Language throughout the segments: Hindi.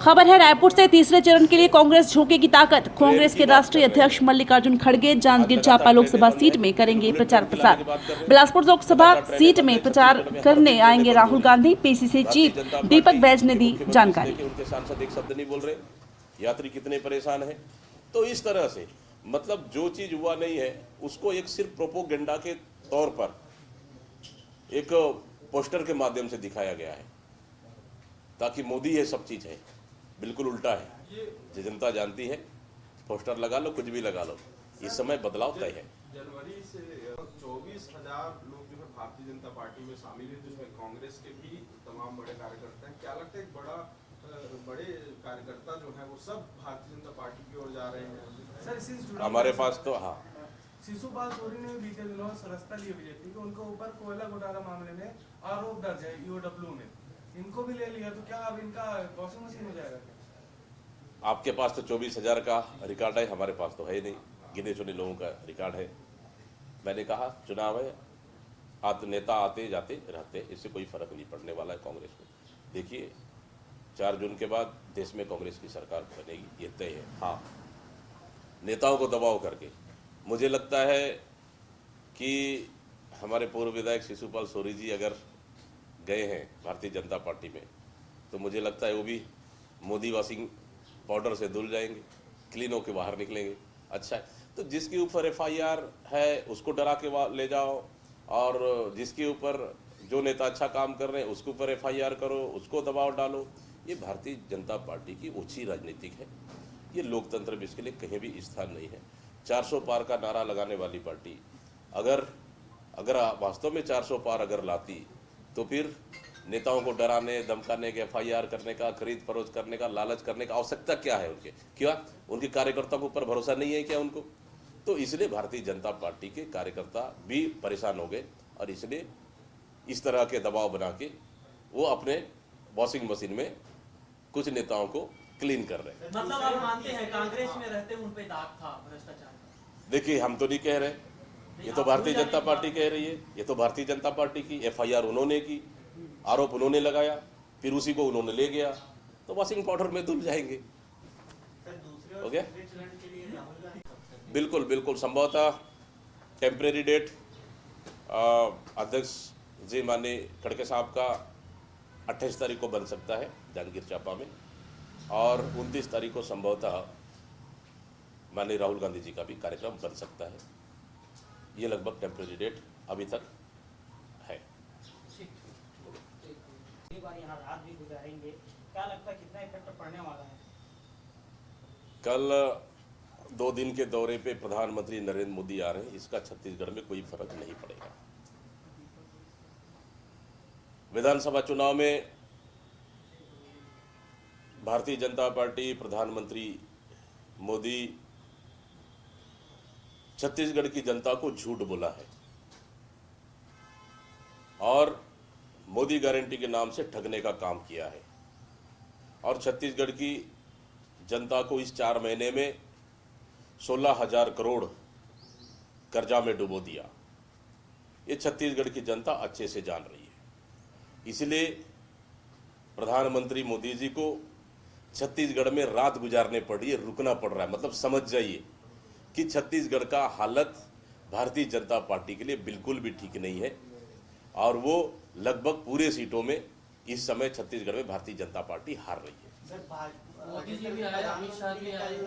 खबर है रायपुर से तीसरे चरण के लिए कांग्रेस झोंकेगी ताकत। कांग्रेस के राष्ट्रीय अध्यक्ष मल्लिकार्जुन खड़गे जांजगीर चांपा लोकसभा सीट में करेंगे प्रचार प्रसार। बिलासपुर लोकसभा सीट में प्रचार करने आएंगे राहुल गांधी। पीसीसी चीफ दीपक बैज ने दी जानकारी। उनके सांसद एक शब्द नहीं बोल रहे, यात्री कितने परेशान हैं। तो इस तरह से मतलब जो चीज हुआ नहीं है उसको एक सिर्फ प्रोपोगेंडा के तौर पर एक पोस्टर के माध्यम से दिखाया गया है ताकि मोदी ये सब चीज है। बिल्कुल उल्टा है। जो जनता जानती है, पोस्टर लगा लो, कुछ भी लगा लो, इस समय बदलाव तय है। जनवरी से 24,000 लोग जो है भारतीय जनता पार्टी में शामिल है, जिसमें कांग्रेस के भी तमाम बड़े कार्यकर्ता हैं। क्या लगता है बड़े कार्यकर्ता जो है वो सब भारतीय जनता पार्टी की ओर जा रहे हैं? सर इसी से हमारे पास तो हाँ, शिशुपाल सोरेन ने बीते दिनों सदस्यता ली बीजेपी के, उनके ऊपर कोयला घोटाला मामले में आरोप दर्ज है ईओडब्ल्यू में, इनको भी ले लिया, तो क्या अब इनका वॉशिंग मशीन हो जाएगा? आपके पास तो 24,000 का रिकॉर्ड है, हमारे पास तो है नहीं। गिने चुने लोगों का रिकॉर्ड है। मैंने कहा चुनाव है, नेता आते जाते रहते, इससे कोई फर्क नहीं पड़ने वाला है कांग्रेस को। देखिए 4 जून के बाद देश में कांग्रेस की सरकार बनेगी, ये तय है। हाँ, नेताओं को दबाव करके मुझे लगता है कि हमारे पूर्व विधायक शिशुपाल सोरेन जी अगर गए हैं भारतीय जनता पार्टी में, तो मुझे लगता है वो भी मोदी वॉशिंग पाउडर से धुल जाएंगे, क्लीन होकर बाहर निकलेंगे। अच्छा है, तो जिसके ऊपर एफआईआर है उसको डरा के ले जाओ, और जिसके ऊपर जो नेता अच्छा काम कर रहे हैं उसके ऊपर एफआईआर करो, उसको दबाव डालो। ये भारतीय जनता पार्टी की ओछी राजनीतिक है। ये लोकतंत्र में इसके लिए कहीं भी स्थान नहीं है। 400 पार का नारा लगाने वाली पार्टी अगर वास्तव में 400 पार अगर लाती तो फिर नेताओं को डराने धमकाने के, एफआईआर करने का, खरीद फरोख्त करने का, लालच करने का आवश्यकता क्या है उनके? क्या उनके कार्यकर्ताओं के ऊपर भरोसा नहीं है क्या उनको? तो इसलिए भारतीय जनता पार्टी के कार्यकर्ता भी परेशान हो गए, और इसलिए इस तरह के दबाव बना के वो अपने वॉशिंग मशीन में कुछ नेताओं को क्लीन कर रहे हैं। मतलब आप मानते हैं कांग्रेस में रहते उन पे दाग था भ्रष्टाचार का? देखिए, हम तो नहीं कह रहे, ये तो भारतीय जनता पार्टी कह रही है। ये तो भारतीय जनता पार्टी की एफआईआर उन्होंने की, आरोप उन्होंने लगाया, फिर उसी को उन्होंने ले गया, तो वॉशिंग पाउडर में धुल जाएंगे। हो गया? बिल्कुल बिल्कुल, संभवतः टेम्परेरी डेट अध्यक्ष जी माननीय खड़गे साहब का 28 तारीख को बन सकता है जांजगीर चांपा में, और 29 तारीख को संभवतः माननीय राहुल गांधी जी का भी कार्यक्रम बन सकता है। ये लगभग टेम्परेरी डेट अभी तक है। यहाँ रात भी गुजारेंगे, क्या लगता है कितना इफेक्ट पड़ने वाला है? कल 2 दिन के दौरे पे प्रधानमंत्री नरेंद्र मोदी आ रहे हैं, इसका छत्तीसगढ़ में कोई फर्क नहीं पड़ेगा। विधानसभा चुनाव में भारतीय जनता पार्टी, प्रधानमंत्री मोदी छत्तीसगढ़ की जनता को झूठ बोला है और मोदी गारंटी के नाम से ठगने का काम किया है, और छत्तीसगढ़ की जनता को इस 4 महीने में 16,000 करोड़ कर्जा में डुबो दिया। ये छत्तीसगढ़ की जनता अच्छे से जान रही है। इसलिए प्रधानमंत्री मोदी जी को छत्तीसगढ़ में रात गुजारने पड़ रही है, रुकना पड़ रहा है। मतलब समझ जाइए कि छत्तीसगढ़ का हालत भारतीय जनता पार्टी के लिए बिल्कुल भी ठीक नहीं है, और वो लगभग पूरे सीटों में इस समय छत्तीसगढ़ में भारतीय जनता पार्टी हार रही है। मोदी जी भी आए, अमित शाह भी आए,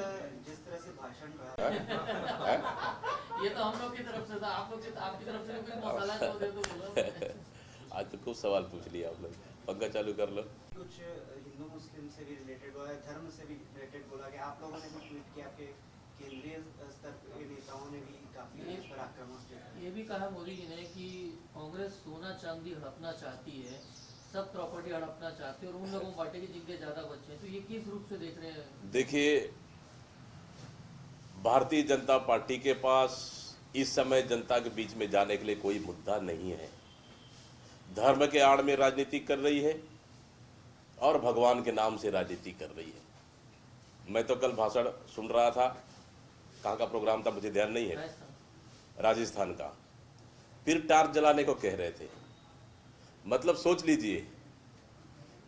जिस तरह से भाषण रहा ये तो हम लोग की तरफ से था, आप लोग आपकी तरफ से कोई मसाला तो दे दो बोलो। आज तो कुछ सवाल पूछ लिया आप लोग, पंखा चालू कर लो। कुछ हिंदू मुस्लिम से भी रिलेटेड हुआ है, धर्म से भी रिलेटेड बोला कि आप लोगों ने भी ट्वीट किया, आपके केंद्रीय स्तर के नेताओं ने भी काफी इस पर आक्रामक किया। ये भी कहा मोदी जी ने कि कांग्रेस सोना चांदी हड़पना चाहती है, सब प्रॉपर्टी हड़पना चाहती है, और उन लोगों को बांटेगी जिनके ज्यादा बच्चे हैं। तो ये किस रूप से देख रहे हैं? देखिए, भारतीय जनता पार्टी के पास इस समय जनता के बीच में जाने के लिए कोई मुद्दा नहीं है। धर्म के आड़ में राजनीति कर रही है और भगवान के नाम से राजनीति कर रही है। मैं तो कल भाषण सुन रहा था, कहाँ का प्रोग्राम था मुझे ध्यान नहीं है, राजस्थान का। फिर टार्च जलाने को कह रहे थे। मतलब सोच लीजिए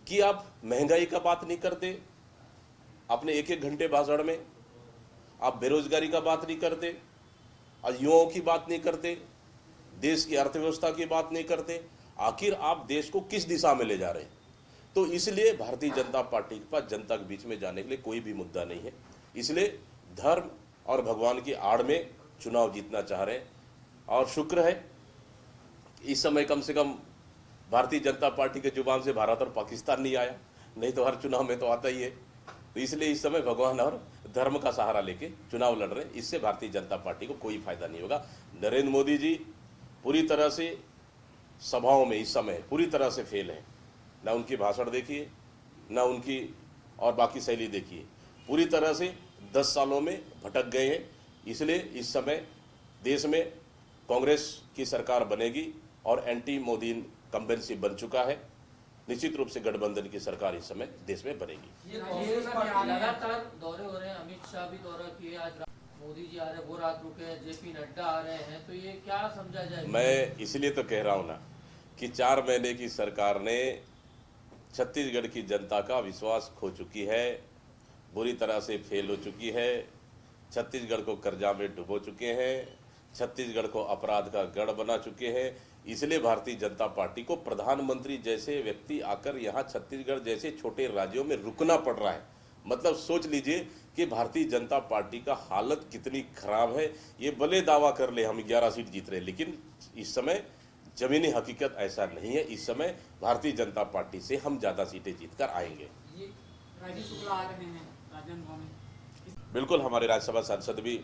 कि आप महंगाई का बात नहीं करते, अपने एक एक घंटे भाषण में आप बेरोजगारी का बात नहीं करते, और युवाओं की बात नहीं करते, देश की अर्थव्यवस्था की बात नहीं करते। आखिर आप देश को किस दिशा में ले जा रहे हैं? तो इसलिए भारतीय जनता पार्टी के पास जनता के बीच में जाने के लिए कोई भी मुद्दा नहीं है। इसलिए धर्म और भगवान की आड़ में चुनाव जीतना चाह रहे हैं, और शुक्र है इस समय कम से कम भारतीय जनता पार्टी के जुबान से भारत और पाकिस्तान नहीं आया, नहीं तो हर चुनाव में तो आता ही है। तो इसलिए इस समय भगवान और धर्म का सहारा लेके चुनाव लड़ रहे हैं। इससे भारतीय जनता पार्टी को कोई फायदा नहीं होगा। नरेंद्र मोदी जी पूरी तरह से सभाओं में इस समय पूरी तरह से फेल हैं। ना उनकी भाषण देखिए, ना उनकी और बाकी शैली देखिए, पूरी तरह से 10 सालों में भटक गए हैं। इसलिए इस समय देश में कांग्रेस की सरकार बनेगी और एंटी मोदी कंबेंसी बन चुका है। निश्चित रूप से गठबंधन की सरकार इस समय देश में बनेगी। ये कांग्रेस पार्टी लगातार दौरे हो रहे हैं, अमित शाह भी दौरा किए, आज मोदी जी आ रहे हैं, वो रात रुके हैं, जेपी नड्डा आ रहे हैं, तो ये क्या समझा जाए? मैं इसलिए तो कह रहा हूं ना कि 4 महीने की सरकार ने छत्तीसगढ़ की जनता का विश्वास खो चुकी है, बुरी तरह से फेल हो चुकी है, छत्तीसगढ़ को कर्जा में डुबो चुके हैं, छत्तीसगढ़ को अपराध का गढ़ बना चुके हैं। इसलिए भारतीय जनता पार्टी को प्रधानमंत्री जैसे व्यक्ति आकर यहाँ छत्तीसगढ़ जैसे छोटे राज्यों में रुकना पड़ रहा है। मतलब सोच लीजिए कि भारतीय जनता पार्टी का हालत कितनी खराब है। ये भले दावा कर ले हम 11 सीट जीत रहे, लेकिन इस समय जमीनी हकीकत ऐसा नहीं है। इस समय भारतीय जनता पार्टी से हम ज़्यादा सीटें जीतकर आएंगे। ये राजीव शुक्ला आ रहे हैं राजनांदगांव में। बिल्कुल, हमारे राज्यसभा सांसद भी